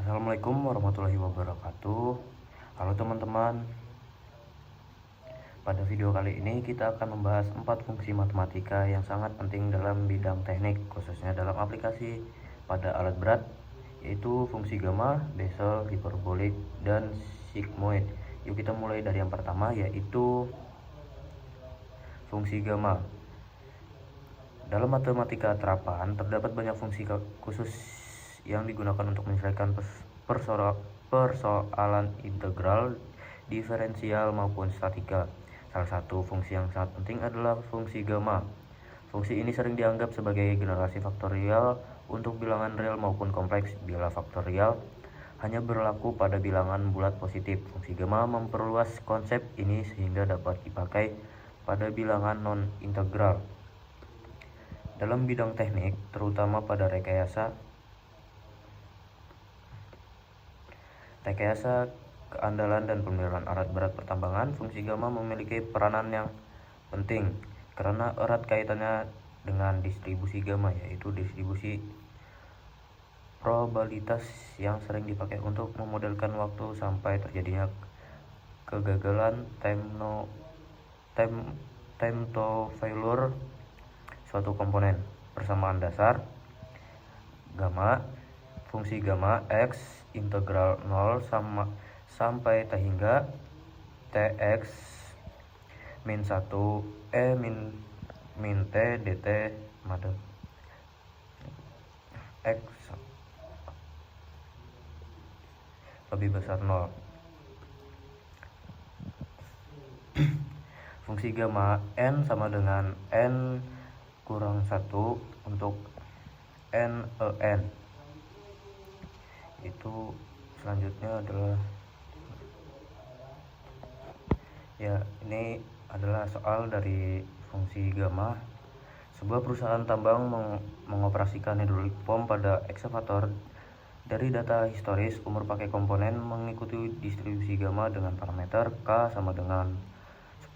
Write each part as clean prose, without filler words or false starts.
Assalamualaikum warahmatullahi wabarakatuh. Halo teman-teman. Pada video kali ini kita akan membahas 4 fungsi matematika yang sangat penting dalam bidang teknik, khususnya dalam aplikasi pada alat berat, yaitu fungsi gamma, Bessel, hiperbolik, dan sigmoid. Yuk kita mulai dari yang pertama, yaitu fungsi gamma. Dalam matematika terapan terdapat banyak fungsi khusus yang digunakan untuk menyelesaikan persoalan integral, diferensial maupun statika. Salah satu fungsi yang sangat penting adalah fungsi gamma. Fungsi ini sering dianggap sebagai generasi faktorial untuk bilangan real maupun kompleks. Bila faktorial hanya berlaku pada bilangan bulat positif, fungsi gamma memperluas konsep ini sehingga dapat dipakai pada bilangan non-integral. Dalam bidang teknik, terutama pada rekayasa keandalan dan pemeliharaan alat berat pertambangan, fungsi gamma memiliki peranan yang penting karena erat kaitannya dengan distribusi gamma, yaitu distribusi probabilitas yang sering dipakai untuk memodelkan waktu sampai terjadinya kegagalan time to failure suatu komponen. Persamaan dasar gamma, fungsi gamma x integral 0 sampai t hingga tx min 1 min t dt made x lebih besar 0. Fungsi gamma n sama dengan n kurang 1 untuk n. Itu selanjutnya adalah ini adalah soal dari fungsi gamma. Sebuah perusahaan tambang mengoperasikan hidrolik pom pada ekskavator. Dari data historis, umur pakai komponen mengikuti distribusi gamma dengan parameter K sama dengan 10,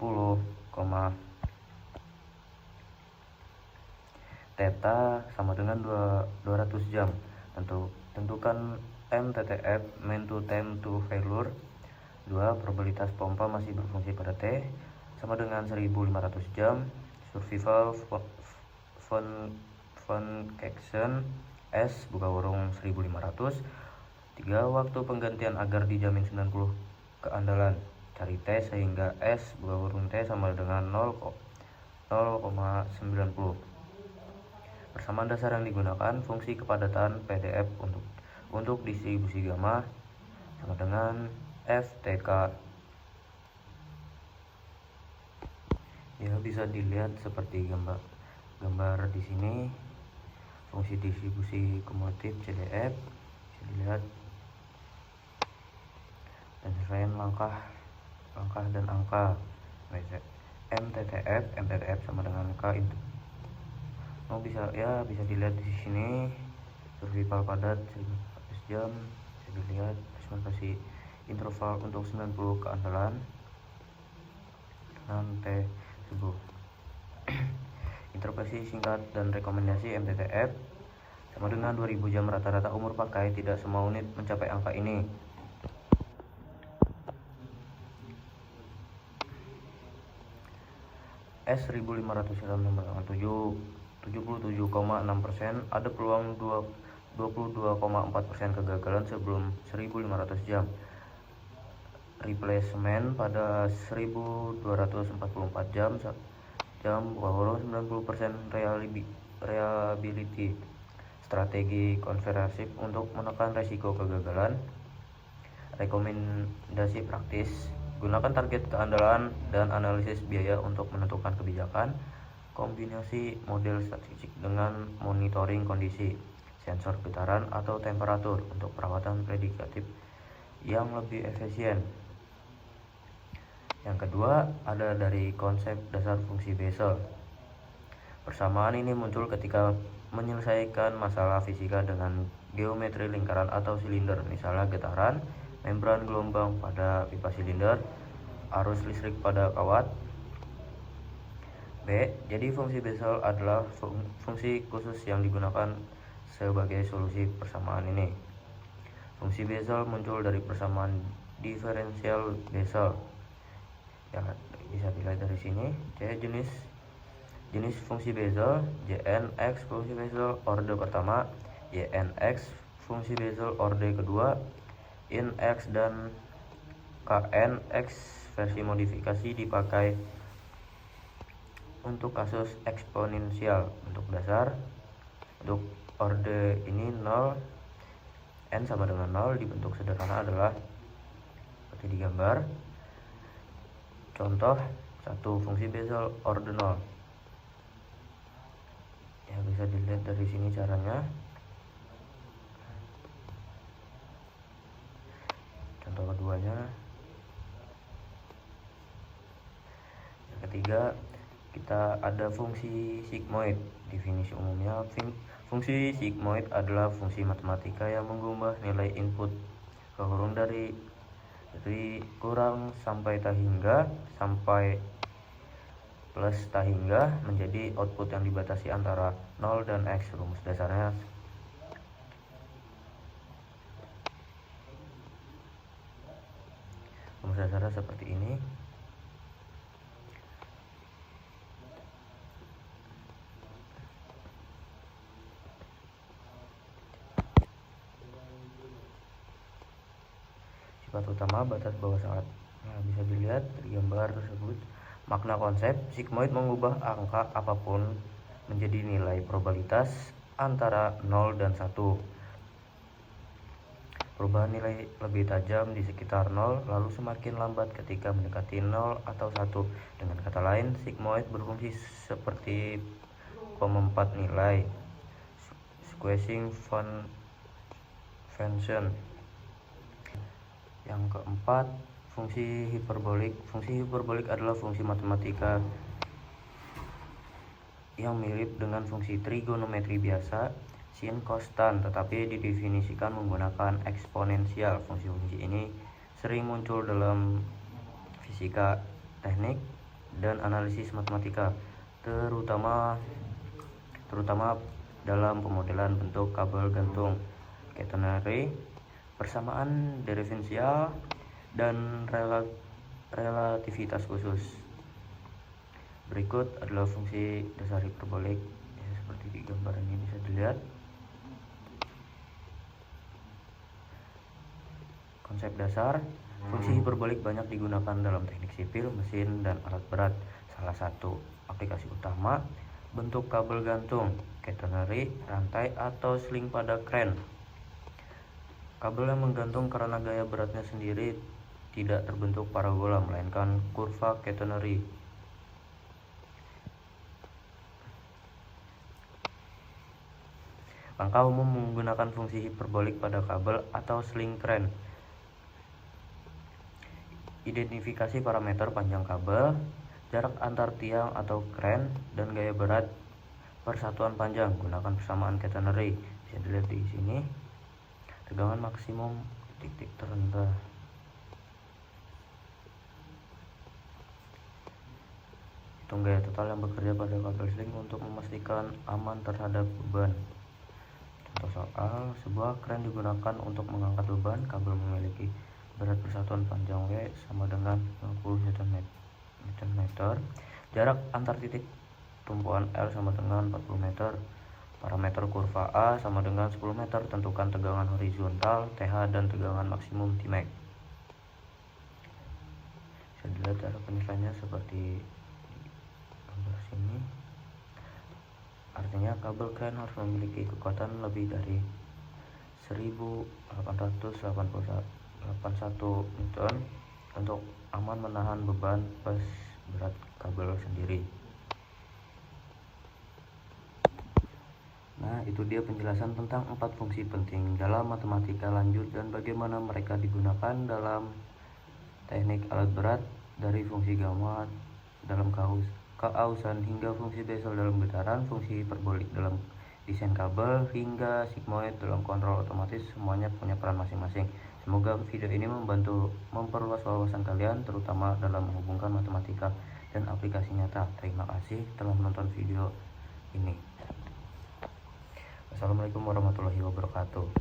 theta sama dengan 200 jam. Tentukan MTTF, mean to time to failure. 2. Probabilitas pompa masih berfungsi pada T sama dengan 1500 jam. Survival function S buka kurung 1500. 3. Waktu penggantian agar dijamin 90 keandalan. Cari T sehingga S buka kurung T sama dengan 0,90. Persamaan dasar yang digunakan, fungsi kepadatan PDF untuk distribusi gamma sama dengan FTK. Ya, bisa dilihat seperti gambar di sini. Fungsi distribusi kumulatif CDF bisa dilihat, dan sesuaian langkah dan angka. MTTF sama dengan K itu. Bisa dilihat di sini. Survival padat 1500 jam bisa dilihat. Kasih interval untuk 90 keandalan dengan T tersebut. Interpretasi singkat dan rekomendasi MTTF sama dengan 2000 jam rata-rata umur pakai. Tidak semua unit mencapai angka ini. S 1500 dalam 77,6%, ada peluang 22,4% kegagalan sebelum 1500 jam. Replacement pada 1244 jam bahwa 90% reliability. Strategi konservatif untuk menekan resiko kegagalan. Rekomendasi praktis: gunakan target keandalan dan analisis biaya untuk menentukan kebijakan. Kombinasi model statistik dengan monitoring kondisi, sensor getaran atau temperatur untuk perawatan prediktif yang lebih efisien. Yang kedua ada dari konsep dasar fungsi Bessel. Persamaan ini muncul ketika menyelesaikan masalah fisika dengan geometri lingkaran atau silinder, misalnya getaran, membran gelombang pada pipa silinder, arus listrik pada kawat. B. Jadi fungsi Bessel adalah fungsi khusus yang digunakan sebagai solusi persamaan ini. Fungsi Bessel muncul dari persamaan diferensial Bessel. Ya, bisa dilihat dari sini. Jenis fungsi Bessel: Jnx fungsi Bessel orde pertama, Ynx fungsi Bessel orde kedua, Inx dan Knx versi modifikasi dipakai untuk kasus eksponensial. Untuk dasar, untuk orde ini 0, n sama dengan 0, dibentuk sederhana adalah seperti di gambar. Contoh 1 fungsi Bessel orde 0. Ya, bisa dilihat dari sini caranya. Contoh keduanya. Yang ketiga, kita ada fungsi sigmoid. Definisi umumnya, fungsi sigmoid adalah fungsi matematika yang mengubah nilai input ke kurung dari kurang sampai tahingga sampai plus tahingga menjadi output yang dibatasi antara 0 dan x. Rumus dasarnya seperti ini. Sifat utama, batas bawah sangat. Nah, bisa dilihat dari gambar tersebut. Makna konsep, sigmoid mengubah angka apapun menjadi nilai probabilitas antara 0 dan 1. Perubahan nilai lebih tajam di sekitar 0, lalu semakin lambat ketika mendekati 0 atau 1. Dengan kata lain, sigmoid berfungsi seperti pemempat nilai, squeezing function. Yang keempat, fungsi hiperbolik. Fungsi hiperbolik adalah fungsi matematika yang mirip dengan fungsi trigonometri biasa, sin, cos, tan, tetapi didefinisikan menggunakan eksponensial. Fungsi-fungsi ini sering muncul dalam fisika, teknik, dan analisis matematika, terutama dalam pemodelan bentuk kabel gantung, catenary, persamaan diferensial, dan relativitas khusus. Berikut adalah fungsi dasar hiperbolik, ya, seperti di gambar ini bisa dilihat. Konsep dasar, fungsi hiperbolik banyak digunakan dalam teknik sipil, mesin, dan alat berat. Salah satu aplikasi utama, bentuk kabel gantung, catenary, rantai atau sling pada kren. Kabel yang menggantung karena gaya beratnya sendiri tidak terbentuk parabola, melainkan kurva catenary. Langkah umum menggunakan fungsi hiperbolik pada kabel atau sling kren. Identifikasi parameter panjang kabel, jarak antar tiang atau kren, dan gaya berat persatuan panjang. Gunakan persamaan catenary. Bisa dilihat di sini. Tegangan maksimum titik terendah. Hitung gaya total yang bekerja pada kabel sling untuk memastikan aman terhadap beban. Contoh soal, sebuah kren digunakan untuk mengangkat beban. Kabel memiliki berat persatuan panjang W sama dengan 50 Nm. Jarak antar titik tumpuan L sama dengan 40 meter. Parameter kurva A sama dengan 10 meter. Tentukan tegangan horizontal TH dan tegangan maksimum Tmax. Bisa dilihat cara penilaiannya seperti gambar sini. Artinya kabel kren harus memiliki kekuatan lebih dari 1881 Newton untuk aman menahan beban pas berat kabel sendiri. Nah, itu dia penjelasan tentang 4 fungsi penting dalam matematika lanjut dan bagaimana mereka digunakan dalam teknik alat berat, dari fungsi gamma dalam keausan hingga fungsi Bessel dalam getaran, fungsi hiperbolik dalam desain kabel, hingga sigmoid dalam kontrol otomatis. Semuanya punya peran masing-masing. Semoga video ini membantu memperluas wawasan kalian, terutama dalam menghubungkan matematika dan aplikasi nyata. Terima kasih telah menonton video ini. Assalamualaikum warahmatullahi wabarakatuh.